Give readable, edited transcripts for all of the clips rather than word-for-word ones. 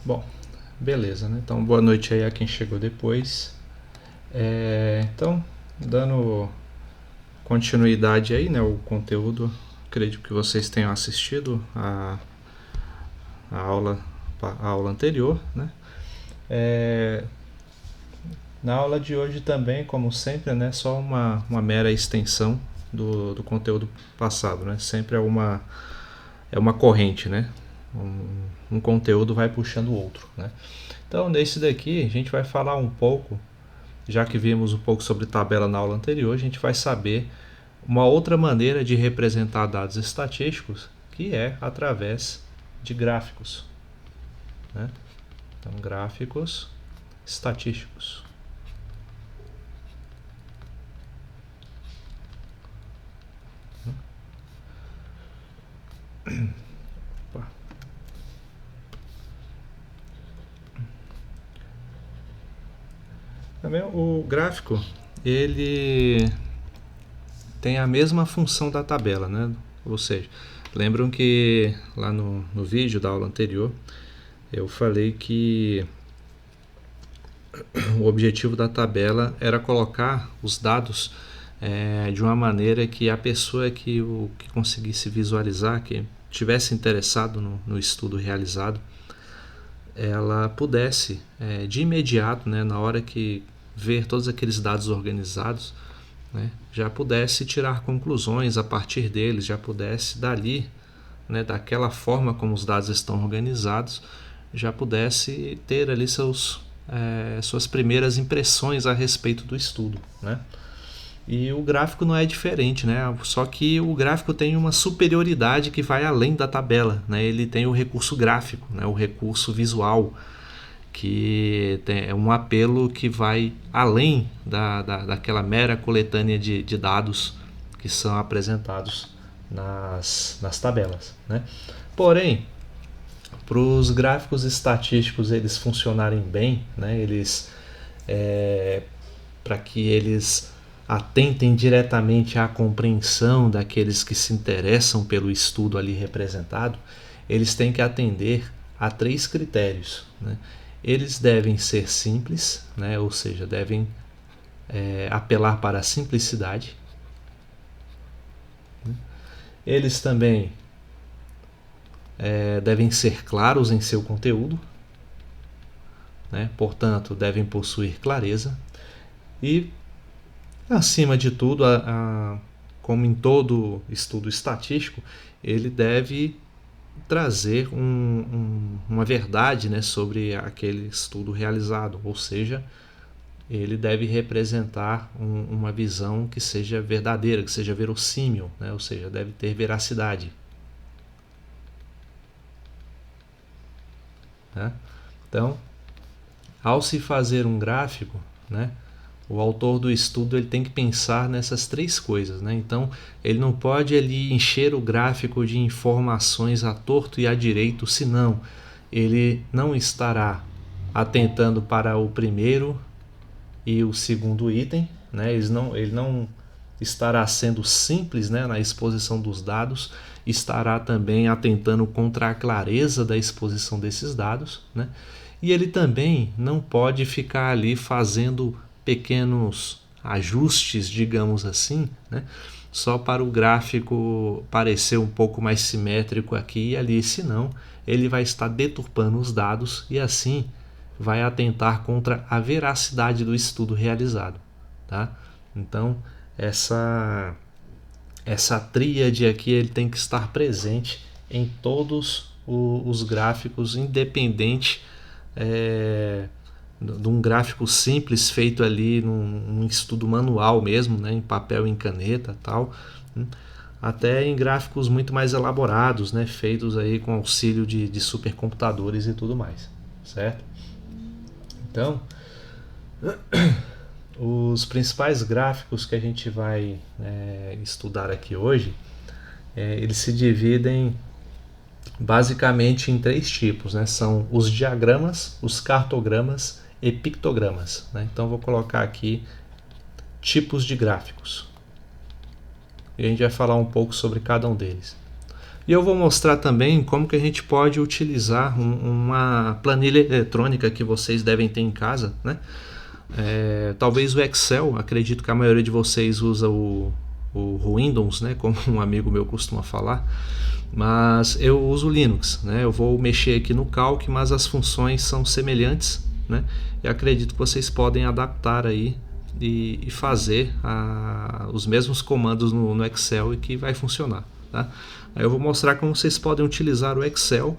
Bom, beleza, né? Então, boa noite aí a quem chegou depois. Então, dando continuidade aí, né? O conteúdo, acredito que vocês tenham assistido a aula, a aula anterior, né? É, Na aula de hoje também, como sempre, né? Só uma mera extensão do conteúdo passado, né? Sempre é uma corrente, né? Um conteúdo vai puxando o outro, né? Então, nesse daqui, a gente vai falar um pouco, já que vimos um pouco sobre tabela na aula anterior, a gente vai saber uma outra maneira de representar dados estatísticos, que é através de gráficos, né? Então, gráficos estatísticos. Também o gráfico, ele tem a mesma função da tabela, né? Ou seja, lembram que lá no vídeo da aula anterior eu falei que o objetivo da tabela era colocar os dados de uma maneira que a pessoa que conseguisse visualizar, que tivesse interessado no estudo realizado, ela pudesse de imediato, né, na hora que ver todos aqueles dados organizados, né, já pudesse tirar conclusões a partir deles, já pudesse dali, né, daquela forma como os dados estão organizados, já pudesse ter ali suas primeiras impressões a respeito do estudo, né? E o gráfico não é diferente, né? Só que o gráfico tem uma superioridade que vai além da tabela, né? Ele tem o recurso gráfico, né? O recurso visual, que é um apelo que vai além daquela mera coletânea de dados que são apresentados nas tabelas, né? Porém, para os gráficos estatísticos eles funcionarem bem, né? Para que eles atentem diretamente à compreensão daqueles que se interessam pelo estudo ali representado, eles têm que atender a 3 critérios, né? Eles devem ser simples, né? Ou seja, devem apelar para a simplicidade. Eles também devem ser claros em seu conteúdo, né? Portanto, devem possuir clareza e, acima de tudo, como em todo estudo estatístico, ele deve trazer uma verdade, né, sobre aquele estudo realizado, ou seja, ele deve representar uma visão que seja verdadeira, que seja verossímil, né, ou seja, deve ter veracidade. Né? Então, ao se fazer um gráfico, né, o autor do estudo ele tem que pensar nessas 3 coisas, né? Então, ele não pode ali encher o gráfico de informações à torto e à direito, senão ele não estará atentando para o primeiro e o segundo item, né? Ele não estará sendo simples, né, na exposição dos dados, estará também atentando contra a clareza da exposição desses dados, né? E ele também não pode ficar ali fazendo pequenos ajustes, digamos assim, né, só para o gráfico parecer um pouco mais simétrico aqui e ali, senão ele vai estar deturpando os dados e assim vai atentar contra a veracidade do estudo realizado, tá? Então, essa tríade aqui ele tem que estar presente em todos os gráficos, independente de um gráfico simples feito ali num estudo manual mesmo, né, em papel e em caneta, tal, até em gráficos muito mais elaborados, né, feitos aí com auxílio de supercomputadores e tudo mais, certo? Então, os principais gráficos que a gente vai estudar aqui hoje, eles se dividem basicamente em 3 tipos, né? São os diagramas, os cartogramas e pictogramas, né? Então vou colocar aqui tipos de gráficos e a gente vai falar um pouco sobre cada um deles. E eu vou mostrar também como que a gente pode utilizar uma planilha eletrônica que vocês devem ter em casa, né? Talvez o Excel, acredito que a maioria de vocês usa o Windows, né? Como um amigo meu costuma falar. Mas eu uso o Linux, né? Eu vou mexer aqui no Calc, mas as funções são semelhantes, né? E acredito que vocês podem adaptar aí e fazer os mesmos comandos no Excel e que vai funcionar, tá? Aí eu vou mostrar como vocês podem utilizar o Excel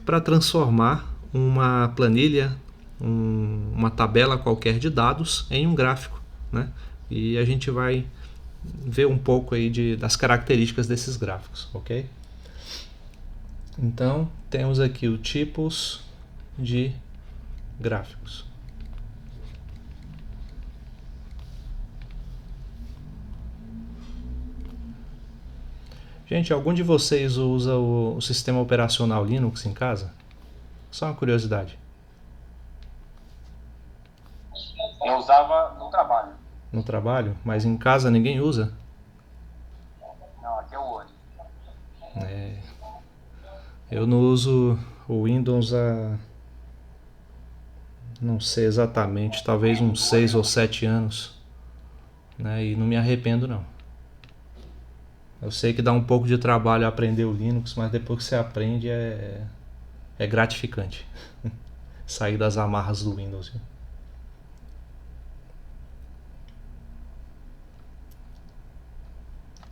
para transformar uma planilha, uma tabela qualquer de dados em um gráfico, né? E a gente vai ver um pouco aí das características desses gráficos, ok? Então temos aqui os tipos de gráficos. Gente, algum de vocês usa o sistema operacional Linux em casa? Só uma curiosidade. Eu usava no trabalho. No trabalho? Mas em casa ninguém usa? Não, aqui é o Word. Eu não uso o Windows há, não sei exatamente, talvez uns 6 ou 7 anos, né? E não me arrependo não. Eu sei que dá um pouco de trabalho aprender o Linux, mas depois que você aprende é gratificante sair das amarras do Windows. Viu?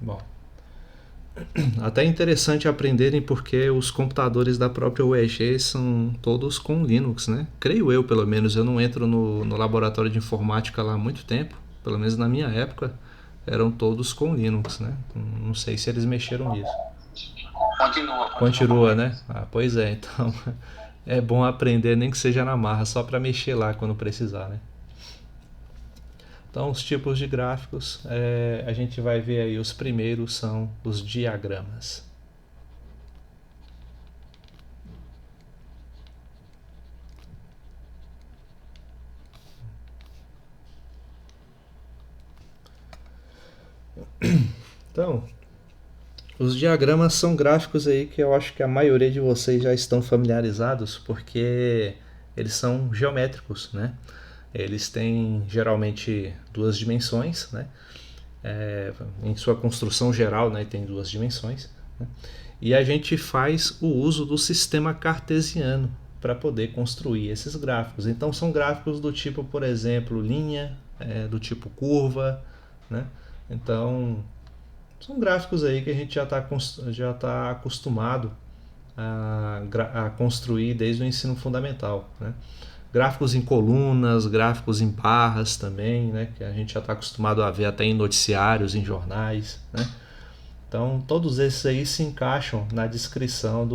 Bom, até interessante aprenderem porque os computadores da própria UEG são todos com Linux, né? Creio eu, pelo menos. Eu não entro no laboratório de informática lá há muito tempo, pelo menos na minha época, eram todos com Linux, né? Não sei se eles mexeram nisso. Continua, né? Ah, pois é, então é bom aprender, nem que seja na marra, só para mexer lá quando precisar, né? Então, os tipos de gráficos, a gente vai ver aí, os primeiros são os diagramas. Então, os diagramas são gráficos aí que eu acho que a maioria de vocês já estão familiarizados, porque eles são geométricos, né? Eles têm geralmente duas dimensões, né? Em sua construção geral, né, tem duas dimensões, né? E a gente faz o uso do sistema cartesiano para poder construir esses gráficos. Então são gráficos do tipo, por exemplo, linha, do tipo curva, né? Então são gráficos aí que a gente já tá acostumado a construir desde o ensino fundamental, né? Gráficos em colunas, gráficos em barras também, né? Que a gente já está acostumado a ver até em noticiários, em jornais, né? Então todos esses aí se encaixam na descrição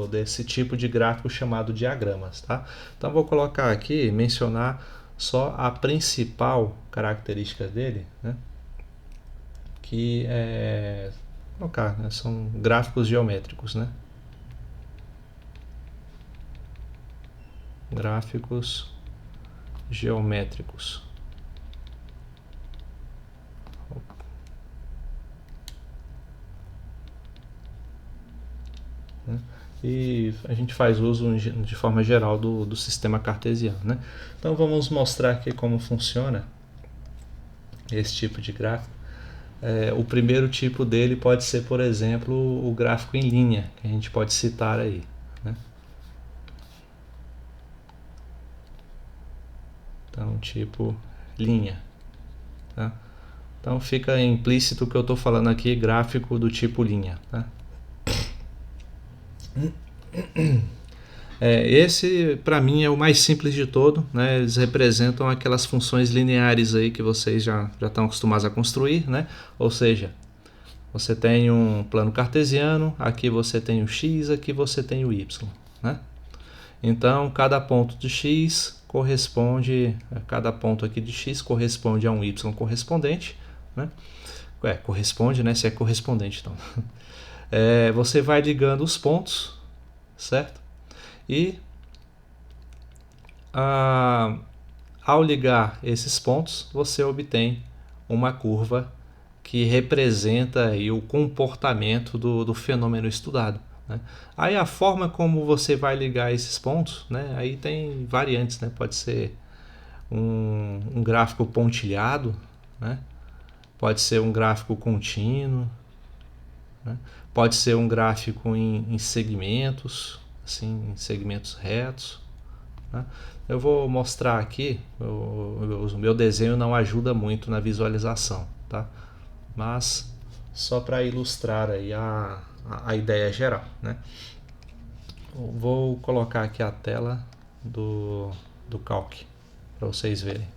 desse tipo de gráfico chamado diagramas, tá? Então vou colocar aqui, mencionar só a principal característica dele, né? Que colocar, né? São gráficos geométricos, né? Gráficos geométricos. E a gente faz uso de forma geral do sistema cartesiano, né? Então vamos mostrar aqui como funciona esse tipo de gráfico. O primeiro tipo dele pode ser, por exemplo, o gráfico em linha, que a gente pode citar aí, né? Então, tipo linha, tá? Então fica implícito que eu estou falando aqui gráfico do tipo linha, tá? Esse para mim é o mais simples de todo, né? Eles representam aquelas funções lineares aí que vocês já estão acostumados a construir, né? Ou seja, você tem um plano cartesiano, aqui você tem o x, aqui você tem o y, né? Então cada ponto de x corresponde, cada ponto aqui de x corresponde a um y correspondente, né? Corresponde, né? Se é correspondente, então. Você vai ligando os pontos, certo? E ao ligar esses pontos, você obtém uma curva que representa aí o comportamento do fenômeno estudado, né? Aí a forma como você vai ligar esses pontos, né? Aí tem variantes, né? Pode ser um gráfico pontilhado, né? Pode ser um gráfico contínuo, né? Pode ser um gráfico em segmentos, assim, em segmentos retos, né? Eu vou mostrar aqui, o meu desenho não ajuda muito na visualização, tá? Mas só para ilustrar aí a ideia geral, né? Vou colocar aqui a tela do Calc para vocês verem.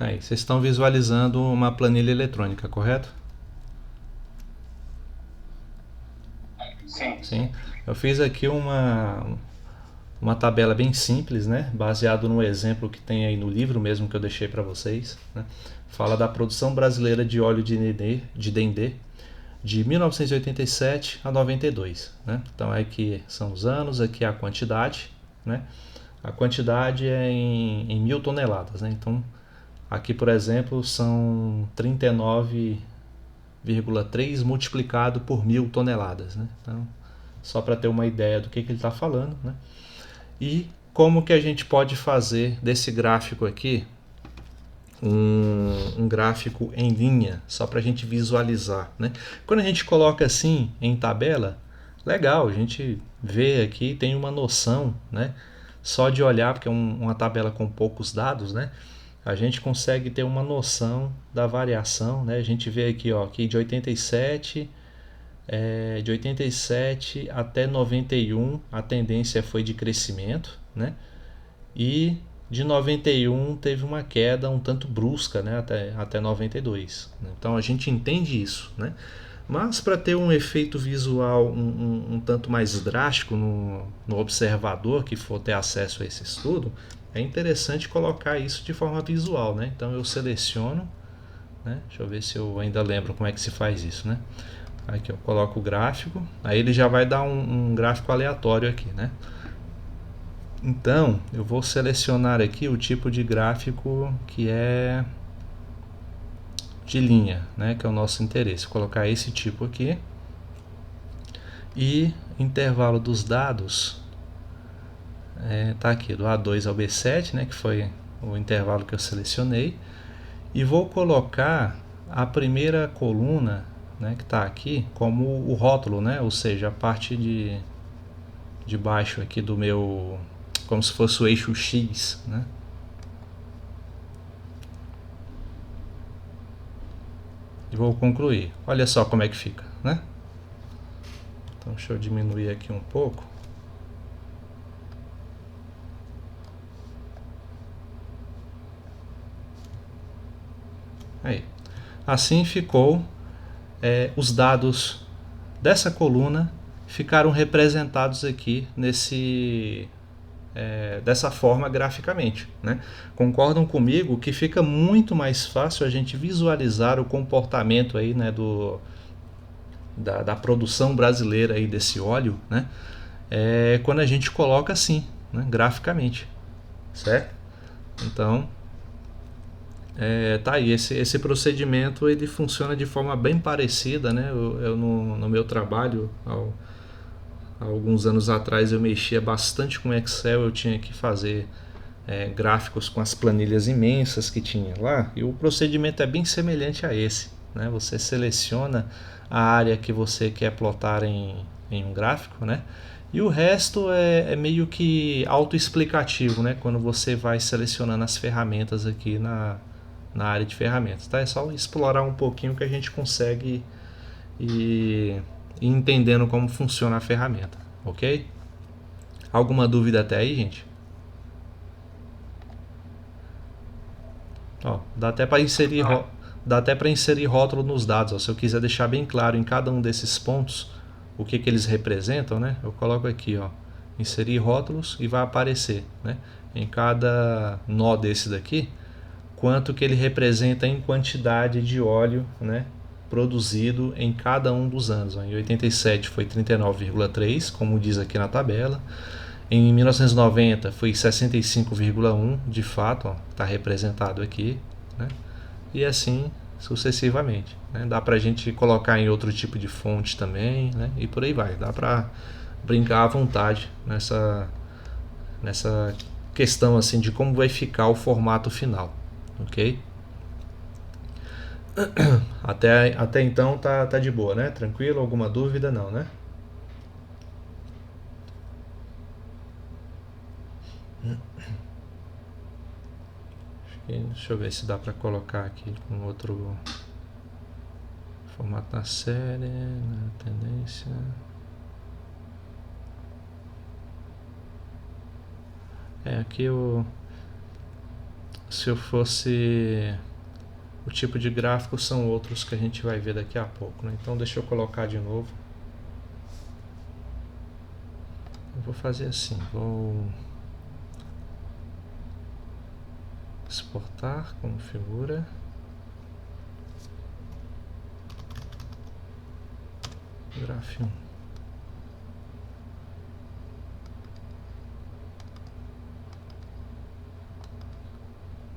Aí, vocês estão visualizando uma planilha eletrônica, correto? Sim. Sim. Eu fiz aqui uma tabela bem simples, né? Baseado no exemplo que tem aí no livro mesmo que eu deixei para vocês, né? Fala da produção brasileira de óleo de dendê de 1987 a 92, né? Então aqui são os anos, aqui é a quantidade, né? A quantidade é em 1.000 toneladas, né? Então aqui, por exemplo, são 39,3 multiplicado por 1.000 toneladas, né? Então, só para ter uma ideia do que ele está falando, né? E como que a gente pode fazer desse gráfico aqui um gráfico em linha, só para a gente visualizar, né? Quando a gente coloca assim em tabela, legal, a gente vê aqui, tem uma noção, né? Só de olhar, porque é uma tabela com poucos dados, né? A gente consegue ter uma noção da variação, né? A gente vê aqui, ó, que de 87 até 91 a tendência foi de crescimento, né? E de 91 teve uma queda um tanto brusca, né? Até 92. Então a gente entende isso, né? Mas para ter um efeito visual um tanto mais drástico no observador que for ter acesso a esse estudo, é interessante colocar isso de forma visual, né? Então eu seleciono, né? Deixa eu ver se eu ainda lembro como é que se faz isso, né? Aqui eu coloco o gráfico, aí ele já vai dar um gráfico aleatório aqui, né? Então eu vou selecionar aqui o tipo de gráfico que é de linha, né? Que é o nosso interesse. Vou colocar esse tipo aqui e intervalo dos dados tá aqui do A2 ao B7, né? Que foi o intervalo que eu selecionei, e vou colocar a primeira coluna, né, que está aqui como o rótulo, né, ou seja, a parte de baixo aqui do meu, como se fosse o eixo X, né. E vou concluir. Olha só como é que fica, né? Então deixa eu diminuir aqui um pouco. Aí. Assim ficou. Os dados dessa coluna ficaram representados aqui dessa forma graficamente, né? Concordam comigo que fica muito mais fácil a gente visualizar o comportamento aí, né, da produção brasileira aí desse óleo, né? Quando a gente coloca assim, né, graficamente, certo? Então tá aí, esse procedimento ele funciona de forma bem parecida, né? Eu no meu trabalho, há alguns anos atrás, eu mexia bastante com Excel, eu tinha que fazer gráficos com as planilhas imensas que tinha lá, e o procedimento é bem semelhante a esse, né? Você seleciona a área que você quer plotar em um gráfico, né? E o resto é meio que autoexplicativo, né? Quando você vai selecionando as ferramentas aqui na área de ferramentas, tá? É só explorar um pouquinho que a gente consegue ir entendendo como funciona a ferramenta, ok? Alguma dúvida até aí, gente? Ó, dá até para inserir rótulo nos dados, ó. Se eu quiser deixar bem claro em cada um desses pontos o que eles representam, né? Eu coloco aqui, ó, inserir rótulos, e vai aparecer, né, em cada nó desse daqui quanto que ele representa em quantidade de óleo, né, produzido em cada um dos anos. Em 87 foi 39,3, como diz aqui na tabela. Em 1990 foi 65,1, de fato, está representado aqui, né? E assim sucessivamente, né? Dá para a gente colocar em outro tipo de fonte também, né? E por aí vai. Dá para brincar à vontade nessa questão assim de como vai ficar o formato final, ok? Até então tá de boa, né? Tranquilo? Alguma dúvida? Não, né? Deixa eu ver se dá para colocar aqui com outro formato na série, na tendência. Aqui se eu fosse o tipo de gráfico são outros que a gente vai ver daqui a pouco, né? Então deixa eu colocar de novo. Eu vou fazer assim, vou exportar como figura. Graph 1.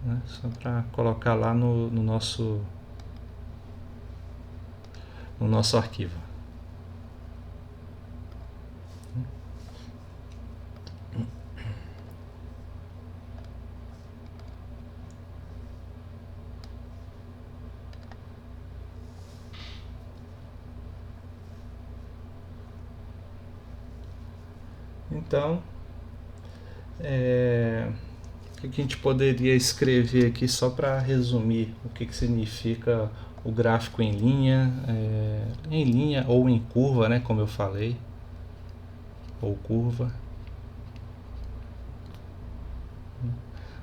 Né? Só para colocar lá no nosso arquivo. Então, o que a gente poderia escrever aqui só para resumir o que significa o gráfico em linha ou em curva, né, como eu falei, ou curva.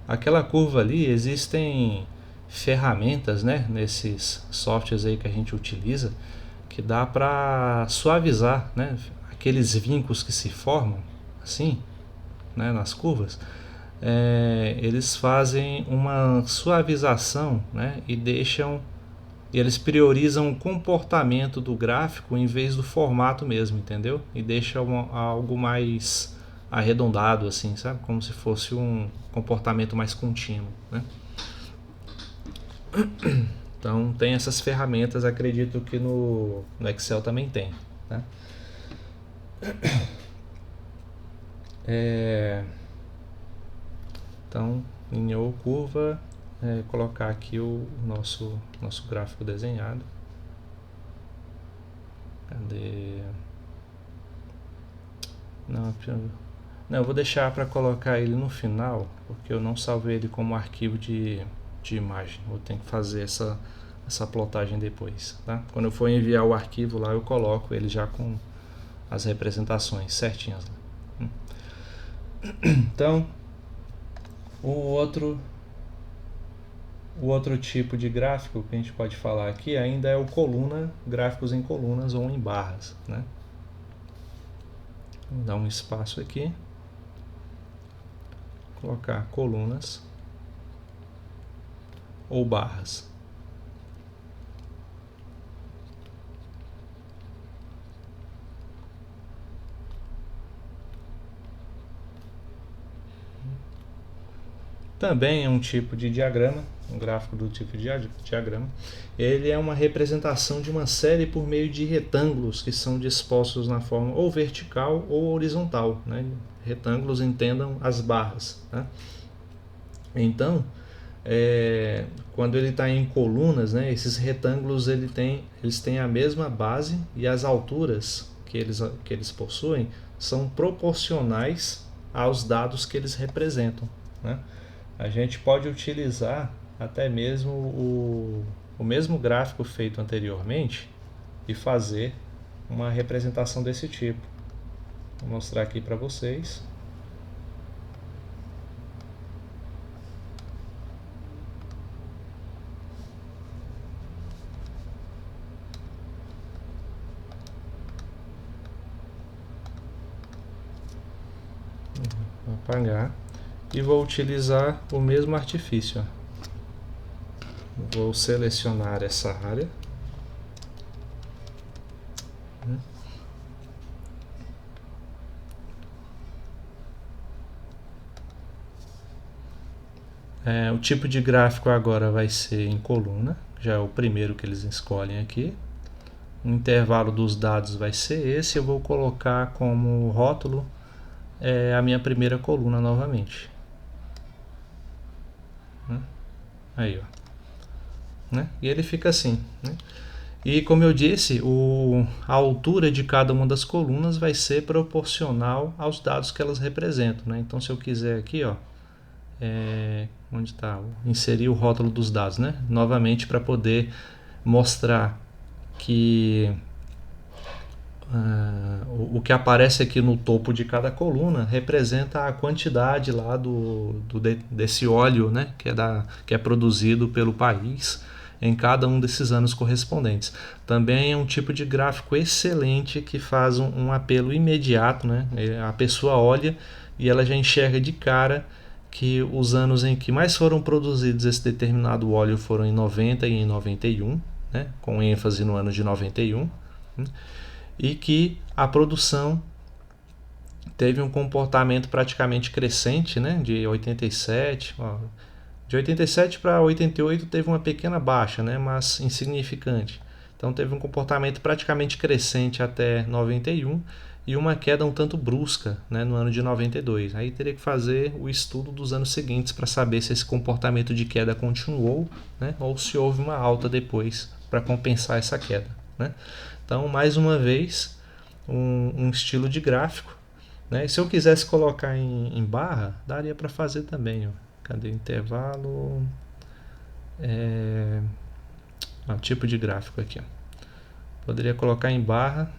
Aquela curva ali, existem ferramentas, né, nesses softwares aí que a gente utiliza, que dá para suavizar, né, aqueles vincos que se formam assim, né, nas curvas. Eles fazem uma suavização, né, e eles priorizam o comportamento do gráfico em vez do formato mesmo, entendeu? E deixa algo mais arredondado assim, sabe? Como se fosse um comportamento mais contínuo, né? Então tem essas ferramentas, acredito que no Excel também tem, né? Então, linha ou curva, colocar aqui o nosso gráfico desenhado. Cadê? Não, eu vou deixar para colocar ele no final, porque eu não salvei ele como arquivo de imagem. Vou ter que fazer essa plotagem depois, tá? Quando eu for enviar o arquivo lá, eu coloco ele já com as representações certinhas. Então, o outro tipo de gráfico que a gente pode falar aqui ainda é o gráficos em colunas ou em barras, né? Vou dar um espaço aqui, colocar colunas ou barras. Também é um tipo de diagrama, um gráfico do tipo de diagrama. Ele é uma representação de uma série por meio de retângulos que são dispostos na forma ou vertical ou horizontal, né? Retângulos, entendam as barras, né? Então, quando ele está em colunas, né, esses retângulos eles têm a mesma base e as alturas que eles possuem são proporcionais aos dados que eles representam, né? A gente pode utilizar até mesmo o mesmo gráfico feito anteriormente e fazer uma representação desse tipo. Vou mostrar aqui para vocês. Vou apagar e vou utilizar o mesmo artifício. Vou selecionar essa área. O tipo de gráfico agora vai ser em coluna, já é o primeiro que eles escolhem aqui. O intervalo dos dados vai ser esse. Eu vou colocar como rótulo a minha primeira coluna novamente. Aí, ó. E ele fica assim. E como eu disse, a altura de cada uma das colunas vai ser proporcional aos dados que elas representam. Então, se eu quiser aqui, ó, onde está? Inserir o rótulo dos dados, novamente, para poder mostrar que o que aparece aqui no topo de cada coluna representa a quantidade lá desse óleo, que é produzido pelo país em cada um desses anos correspondentes. Também é um tipo de gráfico excelente que faz um apelo imediato, A pessoa olha e ela já enxerga de cara que os anos em que mais foram produzidos esse determinado óleo foram em 90 e em 91, com ênfase no ano de 91, e que a produção teve um comportamento praticamente crescente, de 87, de 87 para 88 teve uma pequena baixa, mas insignificante. Então teve um comportamento praticamente crescente até 91 e uma queda um tanto brusca, no ano de 92. Aí teria que fazer o estudo dos anos seguintes para saber se esse comportamento de queda continuou, ou se houve uma alta depois para compensar essa queda. Então, mais uma vez, um estilo de gráfico. E se eu quisesse colocar em barra, daria para fazer também. Ó. Cadê o intervalo? Tipo de gráfico aqui. Ó. Poderia colocar em barra,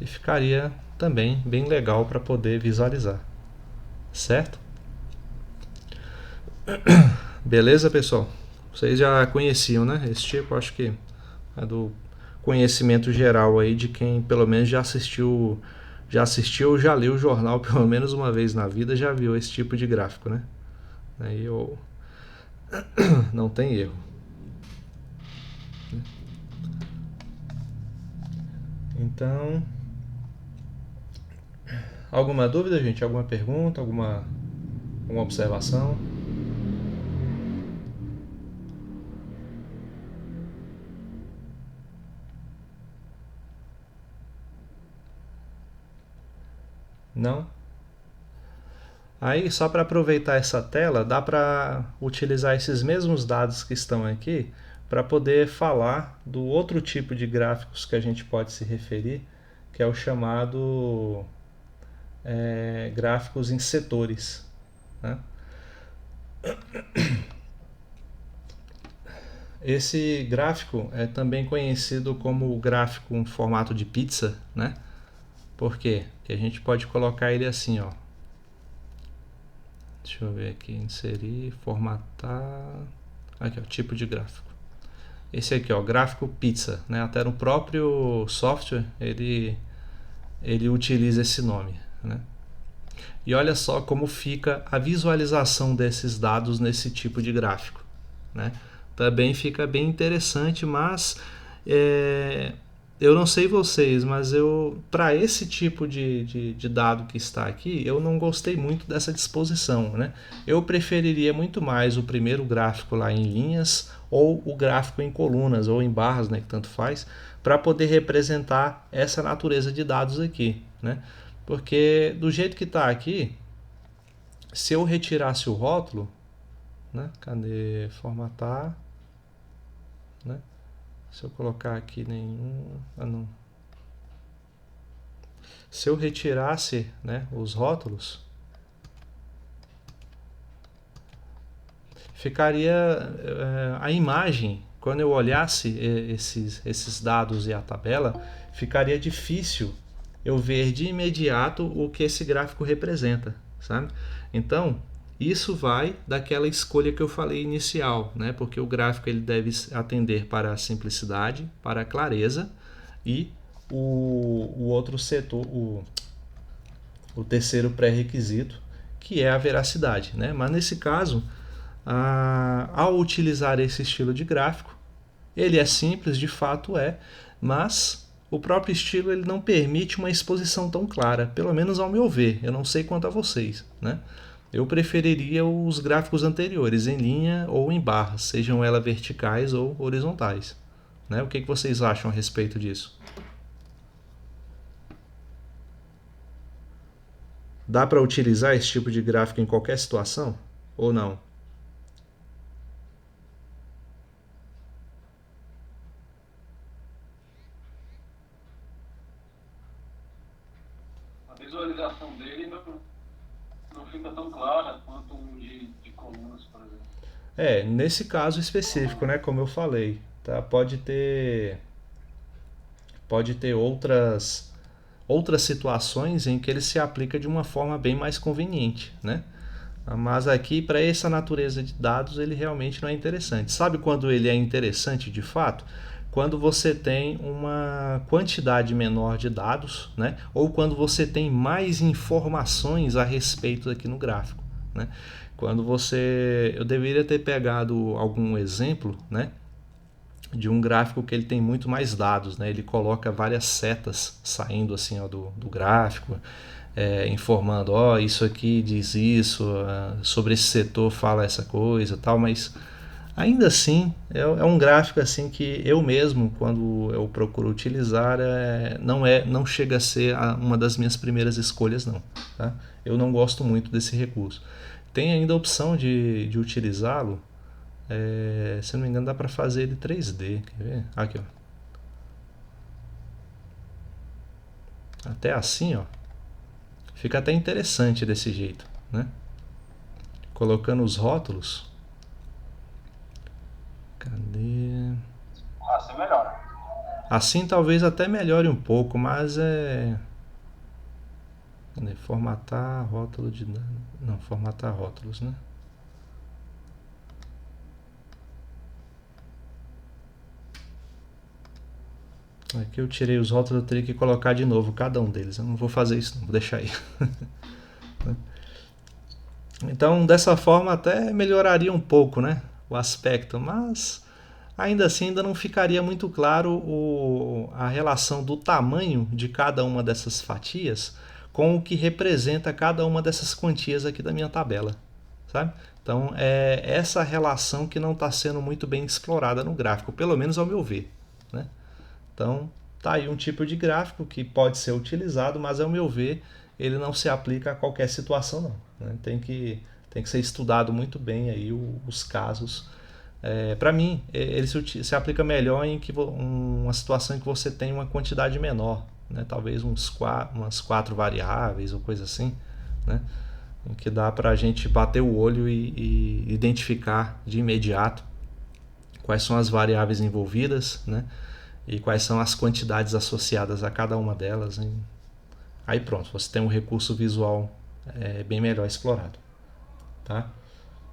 e ficaria também bem legal para poder visualizar. Certo? Beleza, pessoal? Vocês já conheciam, esse tipo, acho que é do conhecimento geral aí de quem pelo menos já assistiu ou já leu o jornal pelo menos uma vez na vida, já viu esse tipo de gráfico, Aí eu não tem erro. Então, alguma dúvida, gente? Alguma pergunta? Alguma observação? Não? Aí, só para aproveitar essa tela, dá para utilizar esses mesmos dados que estão aqui para poder falar do outro tipo de gráficos que a gente pode se referir, que é o chamado gráficos em setores. Esse gráfico é também conhecido como gráfico em formato de pizza, Por quê? Porque a gente pode colocar ele assim, ó. Deixa eu ver aqui, inserir, formatar. Aqui, ó, tipo de gráfico. Esse aqui, ó, gráfico pizza, Até no próprio software ele utiliza esse nome, E olha só como fica a visualização desses dados nesse tipo de gráfico, Também fica bem interessante, mas eu não sei vocês, mas para esse tipo de dado que está aqui, eu não gostei muito dessa disposição, Eu preferiria muito mais o primeiro gráfico lá em linhas ou o gráfico em colunas ou em barras, que tanto faz, para poder representar essa natureza de dados aqui, Porque do jeito que está aqui, se eu retirasse o rótulo, cadê formatar, Se eu colocar aqui nenhum... não. Se eu retirasse os rótulos, ficaria a imagem, quando eu olhasse esses dados e a tabela, ficaria difícil eu ver de imediato o que esse gráfico representa, sabe? Então, isso vai daquela escolha que eu falei inicial, Porque o gráfico ele deve atender para a simplicidade, para a clareza e o outro setor, o terceiro pré-requisito, que é a veracidade, Mas nesse caso, Ao utilizar esse estilo de gráfico, ele é simples, de fato é, mas o próprio estilo ele não permite uma exposição tão clara, pelo menos ao meu ver. Eu não sei quanto a vocês, né? Eu preferiria os gráficos anteriores, em linha ou em barras, sejam elas verticais ou horizontais. Né? O que vocês acham a respeito disso? Dá para utilizar esse tipo de gráfico em qualquer situação? Ou não? A visualização dele não fica tão clara quanto um de colunas, por exemplo. Nesse caso específico, né, como eu falei, tá? Pode ter outras situações em que ele se aplica de uma forma bem mais conveniente, né? Mas aqui, para essa natureza de dados, ele realmente não é interessante. Sabe quando ele é interessante de fato? Quando você tem uma quantidade menor de dados, né? Ou quando você tem mais informações a respeito aqui no gráfico, né? Eu deveria ter pegado algum exemplo, né? De um gráfico que ele tem muito mais dados, né? Ele coloca várias setas saindo assim, ó, do gráfico, informando, isso aqui diz isso, sobre esse setor fala essa coisa, tal, mas ainda assim é um gráfico assim que eu mesmo, quando eu procuro utilizar, não chega a ser uma das minhas primeiras escolhas, não. Tá? Eu não gosto muito desse recurso. Tem ainda a opção de utilizá-lo. Se não me engano, dá para fazer ele 3D. Quer ver? Aqui, ó. Até assim, ó. Fica até interessante desse jeito, né? Colocando os rótulos. Cadê? Assim melhora. Assim talvez até melhore um pouco, mas Cadê? Formatar rótulo de... Não, formatar rótulos, né? Aqui eu tirei os rótulos, eu teria que colocar de novo cada um deles. Eu não vou fazer isso, não, vou deixar aí. Então, dessa forma até melhoraria um pouco, né, o aspecto, mas ainda assim ainda não ficaria muito claro a relação do tamanho de cada uma dessas fatias com o que representa cada uma dessas quantias aqui da minha tabela, sabe? Então, é essa relação que não está sendo muito bem explorada no gráfico, pelo menos ao meu ver, né? Então, tá aí um tipo de gráfico que pode ser utilizado, mas ao meu ver, ele não se aplica a qualquer situação, não. Né? Tem que ser estudado muito bem aí os casos. Para mim, ele se aplica melhor em uma situação em que você tem uma quantidade menor, né? Talvez umas 4 variáveis ou coisa assim, né? Em que dá para a gente bater o olho e identificar de imediato quais são as variáveis envolvidas, né? E quais são as quantidades associadas a cada uma delas. Hein? Aí pronto, você tem um recurso visual bem melhor explorado. Tá?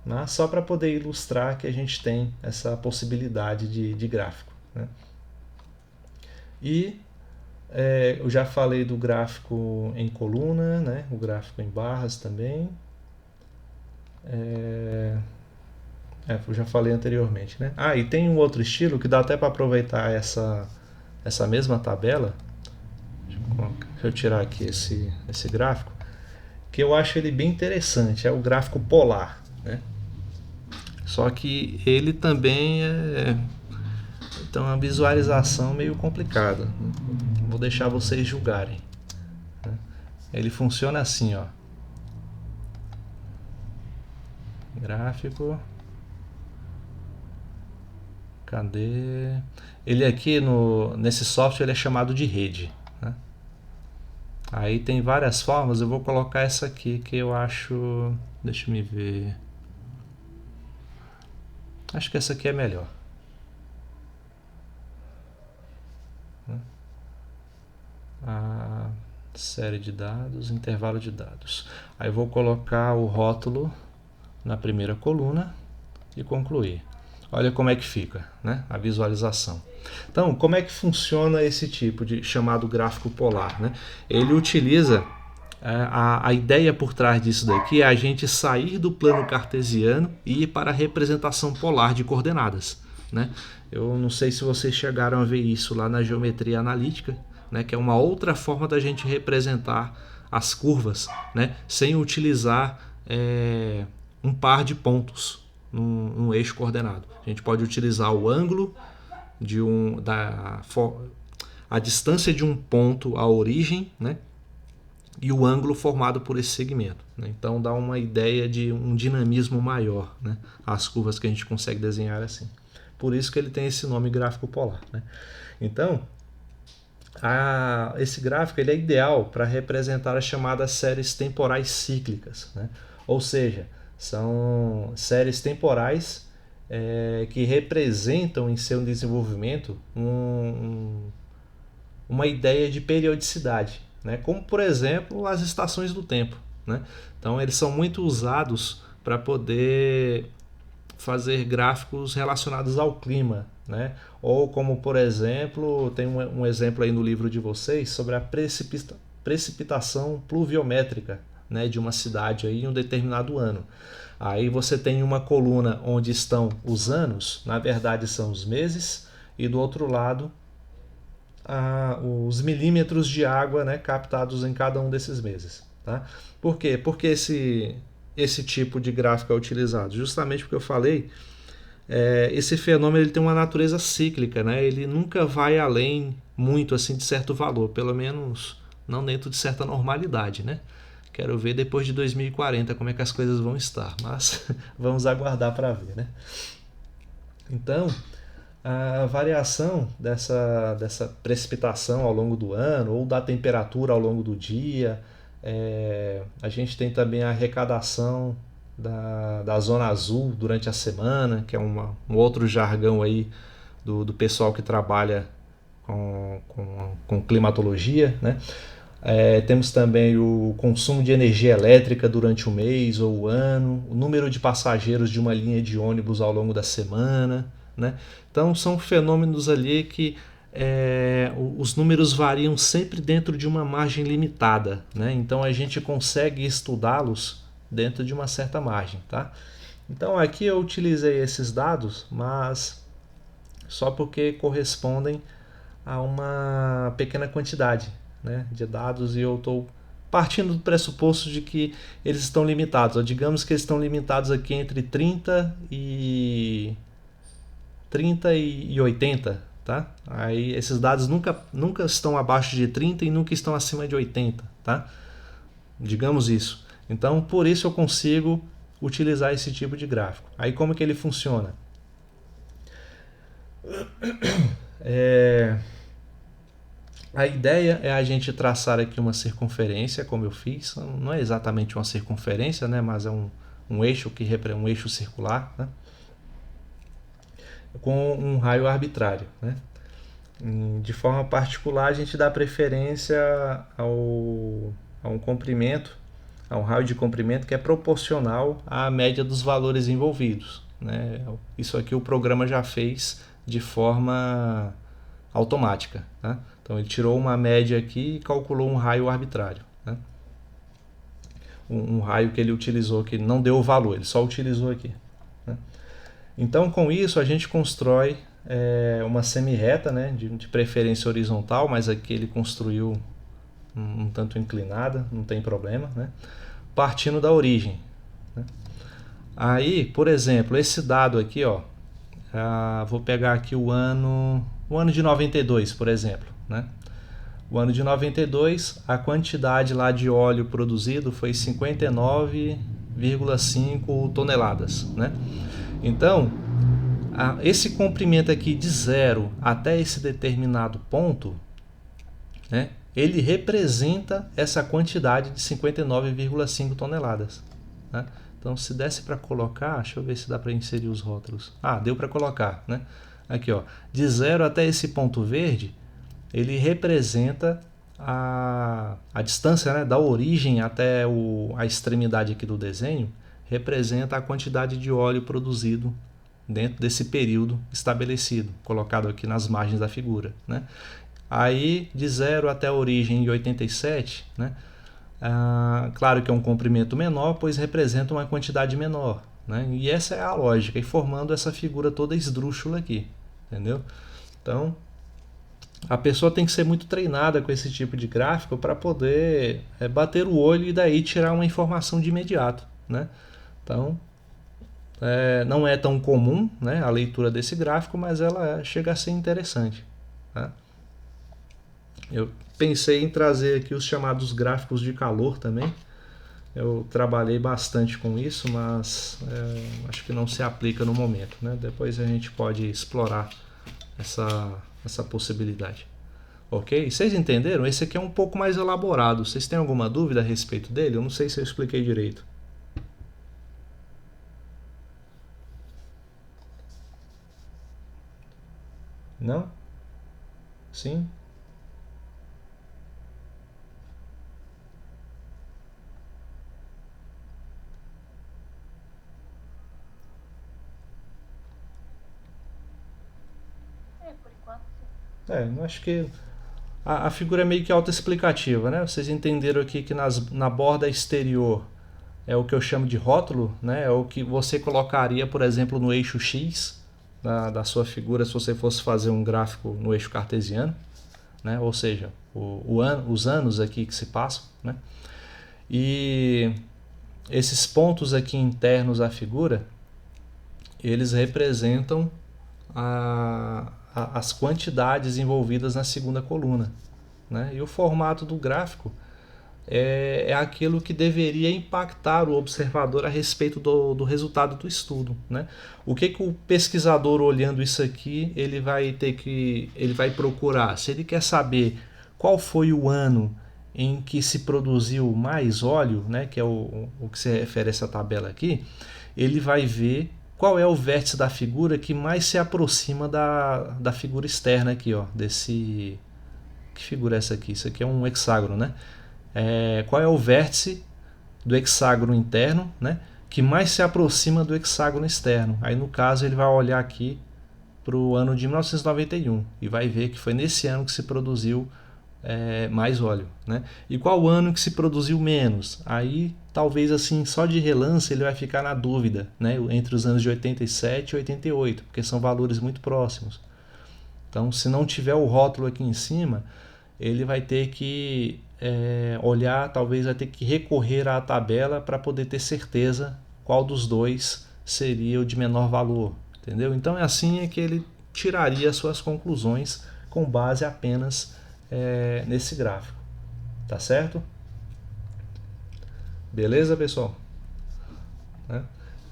Mas só para poder ilustrar que a gente tem essa possibilidade de gráfico. Né? E eu já falei do gráfico em coluna, né? O gráfico em barras também. Eu já falei anteriormente, né? E tem um outro estilo que dá até para aproveitar essa mesma tabela. Deixa eu tirar aqui esse gráfico, que eu acho ele bem interessante. É o gráfico polar, né? Só que ele também tem uma visualização meio complicada. Vou deixar vocês julgarem. Ele funciona assim, ó. Gráfico. Cadê? Ele aqui nesse software ele é chamado de rede. Né? Aí tem várias formas. Eu vou colocar essa aqui que eu acho. Deixa eu me ver. Acho que essa aqui é melhor. A série de dados, intervalo de dados. Aí eu vou colocar o rótulo na primeira coluna e concluir. Olha como é que fica, né? A visualização. Então, como é que funciona esse tipo de chamado gráfico polar? Né? Ele utiliza A ideia por trás disso daqui é a gente sair do plano cartesiano e ir para a representação polar de coordenadas, né? Eu não sei se vocês chegaram a ver isso lá na geometria analítica, né? Que é uma outra forma da gente representar as curvas, né? Sem utilizar um par de pontos num eixo coordenado. A gente pode utilizar o ângulo a distância de um ponto à origem, né? E o ângulo formado por esse segmento, né? Então dá uma ideia de um dinamismo maior, né? As curvas que a gente consegue desenhar assim. Por isso que ele tem esse nome gráfico polar, né? Então, esse gráfico ele é ideal para representar as chamadas séries temporais cíclicas, né? Ou seja, são séries temporais que representam em seu desenvolvimento uma ideia de periodicidade, né? Como, por exemplo, as estações do tempo, né? Então, eles são muito usados para poder fazer gráficos relacionados ao clima, né? Ou como, por exemplo, tem um exemplo aí no livro de vocês sobre a precipitação pluviométrica, né, de uma cidade aí em um determinado ano. Aí você tem uma coluna onde estão os anos, na verdade são os meses, e do outro lado os milímetros de água, né, captados em cada um desses meses. Tá? Por quê? Porque esse tipo de gráfico é utilizado? Justamente porque eu falei, esse fenômeno ele tem uma natureza cíclica, né? Ele nunca vai além muito assim de certo valor, pelo menos não dentro de certa normalidade, né? Quero ver depois de 2040 como é que as coisas vão estar, mas vamos aguardar para ver, né? Então, a variação dessa precipitação ao longo do ano ou da temperatura ao longo do dia, a gente tem também a arrecadação da zona azul durante a semana, que é um outro jargão aí do pessoal que trabalha com climatologia, né? Temos também o consumo de energia elétrica durante o mês ou o ano, o número de passageiros de uma linha de ônibus ao longo da semana, né? Então são fenômenos ali que os números variam sempre dentro de uma margem limitada, né? Então a gente consegue estudá-los dentro de uma certa margem, tá? Então aqui eu utilizei esses dados, mas só porque correspondem a uma pequena quantidade, né, de dados, e eu estou partindo do pressuposto de que eles estão limitados. Ou digamos que eles estão limitados aqui entre 30 e 80, tá? Aí esses dados nunca estão abaixo de 30 e nunca estão acima de 80, tá? Digamos isso. Então, por isso eu consigo utilizar esse tipo de gráfico. Aí como que ele funciona? A ideia é a gente traçar aqui uma circunferência, como eu fiz. Não é exatamente uma circunferência, né? Mas é um eixo um eixo circular, né? Com um raio arbitrário, né? De forma particular, a gente dá preferência a um comprimento, a um raio de comprimento que é proporcional à média dos valores envolvidos, né? Isso aqui o programa já fez de forma automática, tá? Então ele tirou uma média aqui e calculou um raio arbitrário, né? Um raio que ele utilizou, que não deu o valor, ele só utilizou aqui, né? Então com isso a gente constrói uma semi-reta, né? De preferência horizontal, mas aqui ele construiu um tanto inclinada, não tem problema, né? Partindo da origem, né? Aí, por exemplo, esse dado aqui, ó, vou pegar aqui o ano de 92, por exemplo, né? O ano de 92, a quantidade lá de óleo produzido foi 59,5 toneladas, né? Então, esse comprimento aqui de 0 até esse determinado ponto, né, ele representa essa quantidade de 59,5 toneladas, né? Então, se desse para colocar, deixa eu ver se dá para inserir os rótulos. Deu para colocar, né? Aqui, ó, de 0 até esse ponto verde, ele representa a distância, né, da origem até a extremidade aqui do desenho, representa a quantidade de óleo produzido dentro desse período estabelecido, colocado aqui nas margens da figura, né? Aí, de 0 até a origem em 87, né, Claro que é um comprimento menor, pois representa uma quantidade menor, né? E essa é a lógica, e formando essa figura toda esdrúxula aqui, entendeu? Então, a pessoa tem que ser muito treinada com esse tipo de gráfico para poder bater o olho e daí tirar uma informação de imediato, né? Então, não é tão comum, né, a leitura desse gráfico, mas ela chega a ser interessante, tá? Eu pensei em trazer aqui os chamados gráficos de calor também. Eu trabalhei bastante com isso, mas acho que não se aplica no momento, né? Depois a gente pode explorar essa possibilidade. Ok? Vocês entenderam? Esse aqui é um pouco mais elaborado. Vocês têm alguma dúvida a respeito dele? Eu não sei se eu expliquei direito. Não? Sim? Por enquanto, sim. Eu acho que a figura é meio que autoexplicativa, né? Vocês entenderam aqui que na borda exterior é o que eu chamo de rótulo, né? É o que você colocaria, por exemplo, no eixo X da sua figura se você fosse fazer um gráfico no eixo cartesiano, né? Ou seja, os anos aqui que se passam, né? E esses pontos aqui internos à figura, eles representam as quantidades envolvidas na segunda coluna, né? E o formato do gráfico é aquilo que deveria impactar o observador a respeito do resultado do estudo, né? O que o pesquisador, olhando isso aqui, ele vai procurar? Se ele quer saber qual foi o ano em que se produziu mais óleo, né, que é o que se refere a essa tabela aqui, ele vai ver qual é o vértice da figura que mais se aproxima da figura externa aqui, ó, desse... Que figura é essa aqui? Isso aqui é um hexágono, né? Qual é o vértice do hexágono interno, né, que mais se aproxima do hexágono externo? Aí, no caso, ele vai olhar aqui para o ano de 1991 e vai ver que foi nesse ano que se produziu mais óleo, né? E qual ano que se produziu menos? Aí, talvez assim, só de relance ele vai ficar na dúvida, né, entre os anos de 87 e 88, porque são valores muito próximos. Então, se não tiver o rótulo aqui em cima, ele vai ter que olhar, talvez vai ter que recorrer à tabela para poder ter certeza qual dos dois seria o de menor valor, entendeu? Então é assim que ele tiraria as suas conclusões com base apenas nesse gráfico, tá certo? Beleza, pessoal?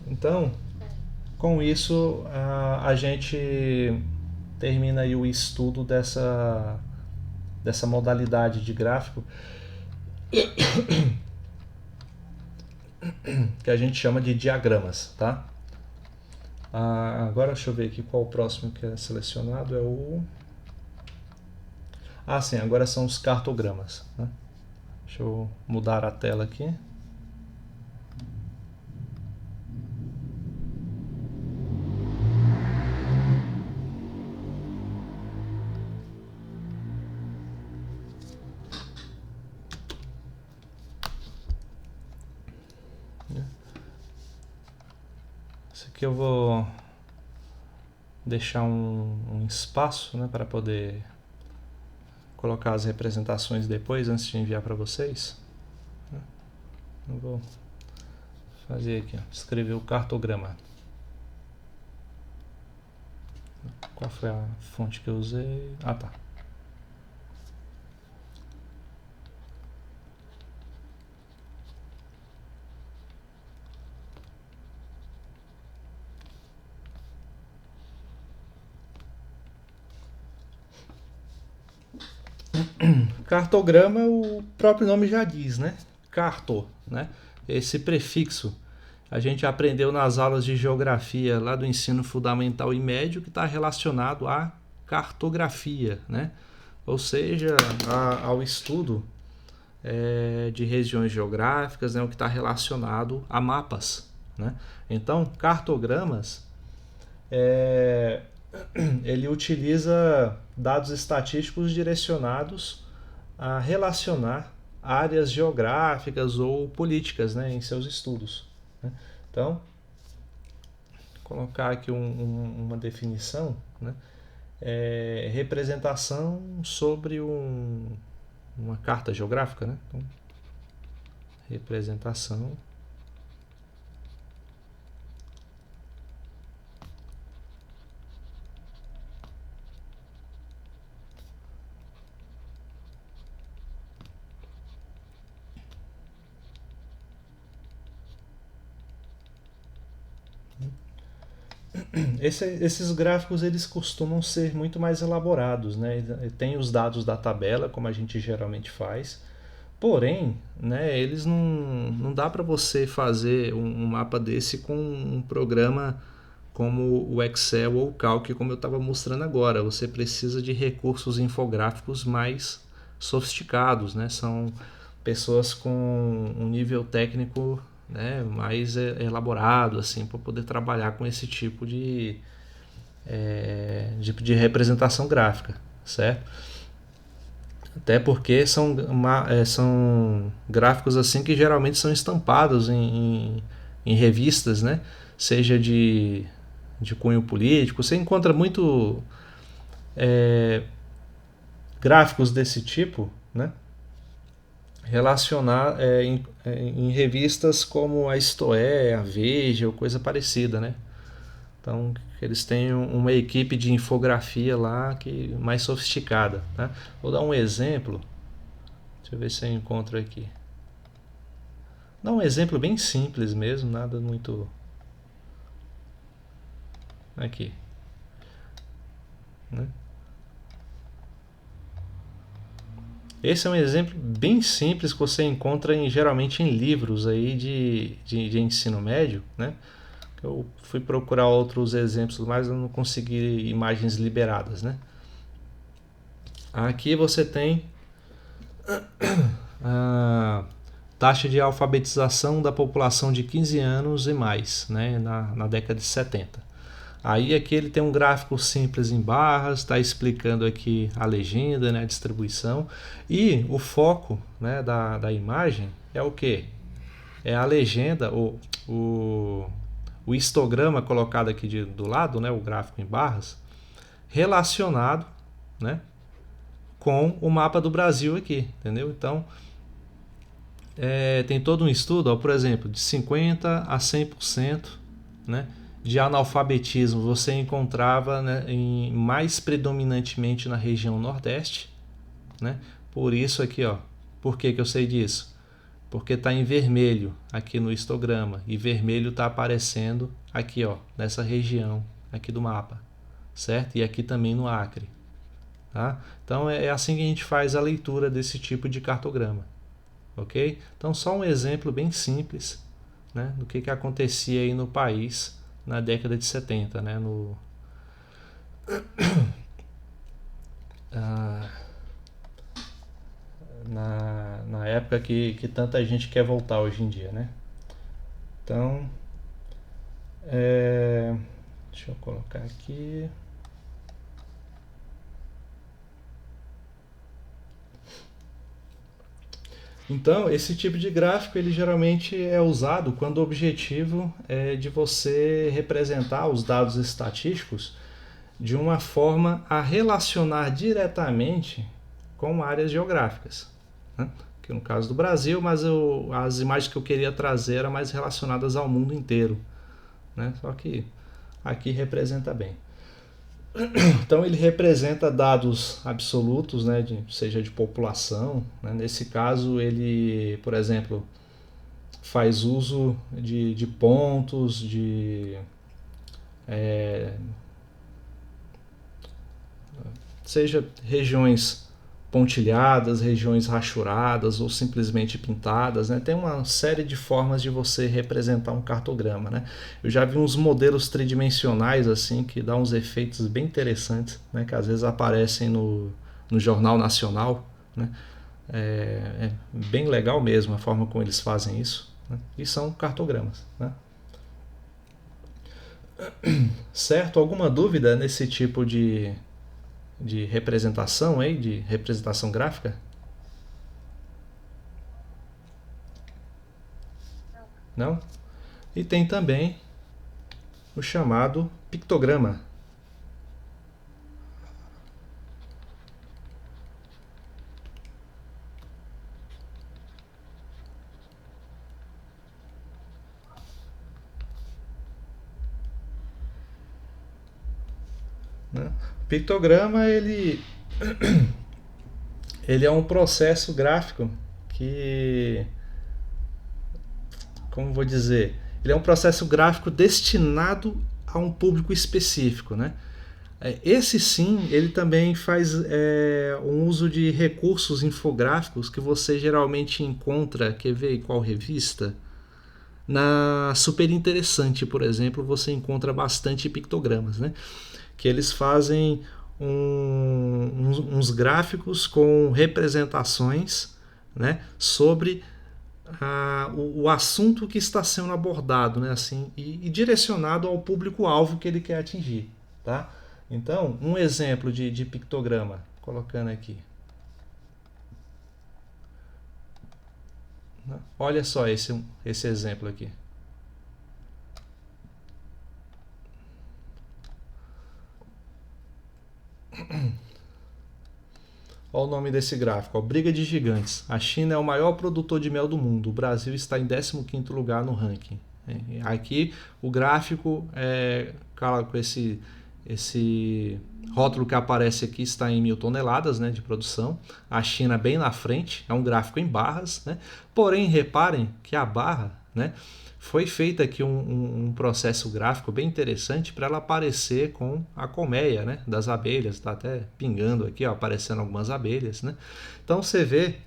Então, com isso a gente termina aí o estudo dessa modalidade de gráfico que a gente chama de diagramas, tá? Agora deixa eu ver aqui qual o próximo que é selecionado, é o... sim, agora são os cartogramas, né? Deixa eu mudar a tela aqui. Aqui eu vou deixar um espaço, né, para poder colocar as representações depois, antes de enviar para vocês. Eu vou fazer aqui, escrever o cartograma. Qual foi a fonte que eu usei? Tá. Cartograma, o próprio nome já diz, né? Carto, né? Esse prefixo a gente aprendeu nas aulas de geografia lá do ensino fundamental e médio, que está relacionado à cartografia, né? Ou seja, ao estudo de regiões geográficas, né? O que está relacionado a mapas, né? Então, cartogramas ele utiliza dados estatísticos direcionados a relacionar áreas geográficas ou políticas, né, em seus estudos, né? Então, vou colocar aqui uma definição, né? Representação sobre uma carta geográfica, né? Então, representação esses gráficos eles costumam ser muito mais elaborados, né? Tem os dados da tabela, como a gente geralmente faz, porém, né, eles não dá para você fazer um mapa desse com um programa como o Excel ou o Calc, como eu estava mostrando agora. Você precisa de recursos infográficos mais sofisticados, né? São pessoas com um nível técnico, né, mais elaborado, assim, para poder trabalhar com esse tipo de representação gráfica, certo? Até porque são gráficos assim que geralmente são estampados em revistas, né? Seja de cunho político. Você encontra muito gráficos desse tipo, né? Em revistas como a Istoé, a Veja ou coisa parecida, né? Então eles têm uma equipe de infografia lá que mais sofisticada, tá? Vou dar um exemplo. Deixa eu ver se eu encontro aqui. Dá um exemplo bem simples mesmo, nada muito. Aqui, né? Esse é um exemplo bem simples que você encontra geralmente em livros aí de ensino médio, né? Eu fui procurar outros exemplos, mas eu não consegui imagens liberadas, né? Aqui você tem a taxa de alfabetização da população de 15 anos e mais, né? Na década de 70. Aí aqui ele tem um gráfico simples em barras, está explicando aqui a legenda, né, a distribuição, e o foco, né, da imagem é o que? É a legenda, o histograma colocado aqui do lado, né, o gráfico em barras, relacionado, né, com o mapa do Brasil aqui, entendeu? Então, tem todo um estudo, ó, por exemplo, de 50% a 100%, né, de analfabetismo você encontrava, né, mais predominantemente na região Nordeste, né? Por isso aqui, ó, por que eu sei disso? Porque está em vermelho aqui no histograma e vermelho está aparecendo aqui, ó, nessa região aqui do mapa, certo? E aqui também no Acre, tá? Então é assim que a gente faz a leitura desse tipo de cartograma, ok? Então só um exemplo bem simples, né, do que acontecia aí no país na década de 70, né, na época que tanta gente quer voltar hoje em dia, né? Então, deixa eu colocar aqui. Então, esse tipo de gráfico ele geralmente é usado quando o objetivo é de você representar os dados estatísticos de uma forma a relacionar diretamente com áreas geográficas, né? Que no caso do Brasil, mas as imagens que eu queria trazer eram mais relacionadas ao mundo inteiro, né? Só que aqui representa bem. Então ele representa dados absolutos, né, seja de população, né? Nesse caso ele, por exemplo, faz uso de pontos, seja regiões pontilhadas, regiões rachuradas ou simplesmente pintadas, né? Tem uma série de formas de você representar um cartograma, né? Eu já vi uns modelos tridimensionais assim que dá uns efeitos bem interessantes, né? Que às vezes aparecem no Jornal Nacional, né? É bem legal mesmo a forma como eles fazem isso, né? E são cartogramas, né? Certo? Alguma dúvida nesse tipo de representação aí, de representação gráfica? Não? E tem também o chamado pictograma. Né? O pictograma ele é um processo gráfico que, como vou dizer, ele é um processo gráfico destinado a um público específico, né? Esse sim, ele também faz um uso de recursos infográficos que você geralmente encontra, quer ver em qual revista? Na Super Interessante, por exemplo, você encontra bastante pictogramas, né? Que eles fazem uns gráficos com representações, né, sobre o assunto que está sendo abordado, né, assim, e direcionado ao público-alvo que ele quer atingir. Tá? Então, um exemplo de pictograma, colocando aqui. Olha só esse exemplo aqui. Olha o nome desse gráfico, ó, Briga de Gigantes. A China é o maior produtor de mel do mundo. O Brasil está em 15º lugar no ranking. Aqui o gráfico com esse rótulo que aparece aqui está em 1000 toneladas, né, de produção. A China bem na frente, é um gráfico em barras, né? Porém, reparem que a barra, né, foi feito aqui um processo gráfico bem interessante para ela aparecer com a colmeia, né, das abelhas. Está até pingando aqui, ó, aparecendo algumas abelhas, né? Então você vê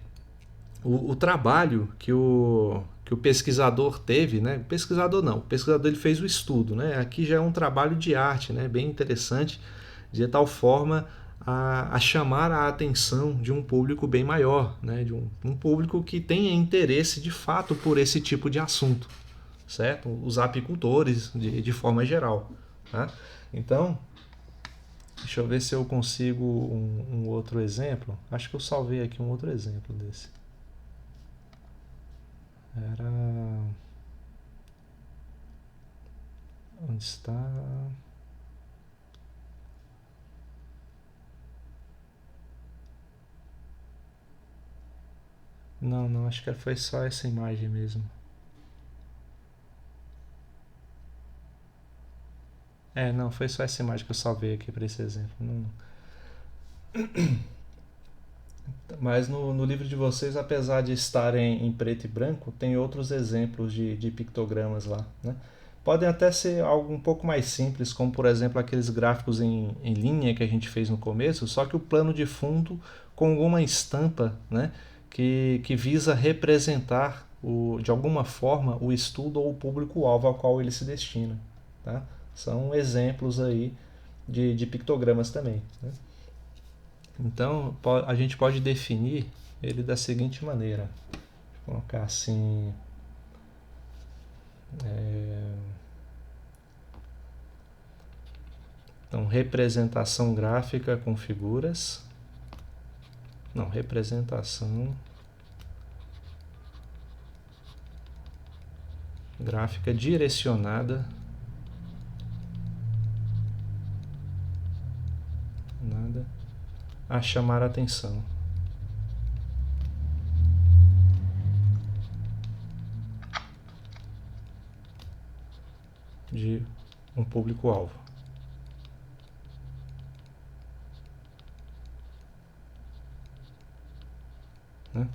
o trabalho que o pesquisador teve, né? O pesquisador ele fez o estudo, né? Aqui já é um trabalho de arte, né? Bem interessante, de tal forma a chamar a atenção de um público bem maior, né? De um público que tenha interesse de fato por esse tipo de assunto, certo? Os apicultores de forma geral, tá? Então, deixa eu ver se eu consigo um outro exemplo. Acho que eu salvei aqui um outro exemplo desse. Era... Onde está? Não, acho que foi só essa imagem mesmo. Não, foi só essa imagem que eu salvei aqui para esse exemplo. Não... Mas no livro de vocês, apesar de estarem em preto e branco, tem outros exemplos de pictogramas lá, né? Podem até ser algo um pouco mais simples, como por exemplo aqueles gráficos em linha que a gente fez no começo, só que o plano de fundo com alguma estampa, né, que visa representar de alguma forma o estudo ou o público-alvo ao qual ele se destina. Tá? São exemplos aí de pictogramas também, né? Então a gente pode definir ele da seguinte maneira. Vou colocar assim. Então, representação gráfica com figuras. Não, representação gráfica direcionada a chamar a atenção. De um público-alvo. Né?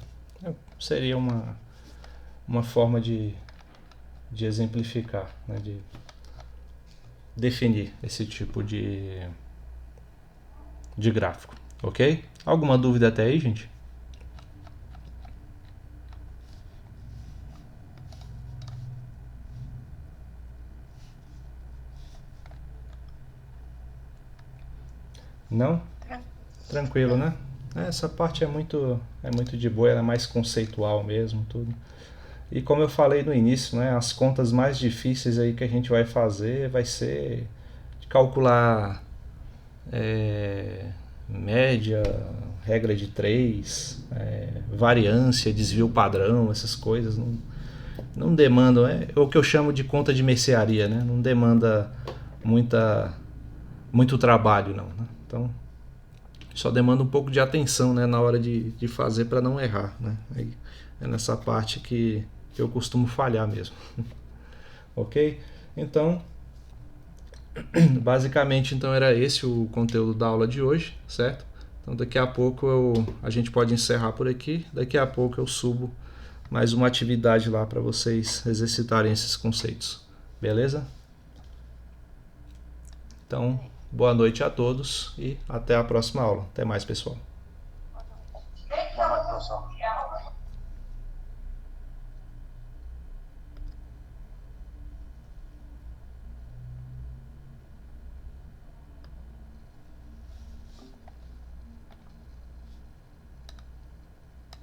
Seria uma forma de exemplificar, né? De definir esse tipo de gráfico, ok? Alguma dúvida até aí, gente? Não? Tranquilo, né? Essa parte é muito de boa, ela é mais conceitual mesmo, tudo. E como eu falei no início, né, as contas mais difíceis aí que a gente vai fazer vai ser de calcular média, regra de 3, variância, desvio padrão, essas coisas. não demandam, é o que eu chamo de conta de mercearia, né? Não demanda muito trabalho, não, né? Então, só demanda um pouco de atenção, né, na hora de fazer para não errar, né? Aí é nessa parte que eu costumo falhar mesmo. Ok? Então, basicamente, então era esse o conteúdo da aula de hoje, certo? Então daqui a pouco a gente pode encerrar por aqui. Daqui a pouco eu subo mais uma atividade lá para vocês exercitarem esses conceitos. Beleza? Então, boa noite a todos e até a próxima aula. Até mais, pessoal.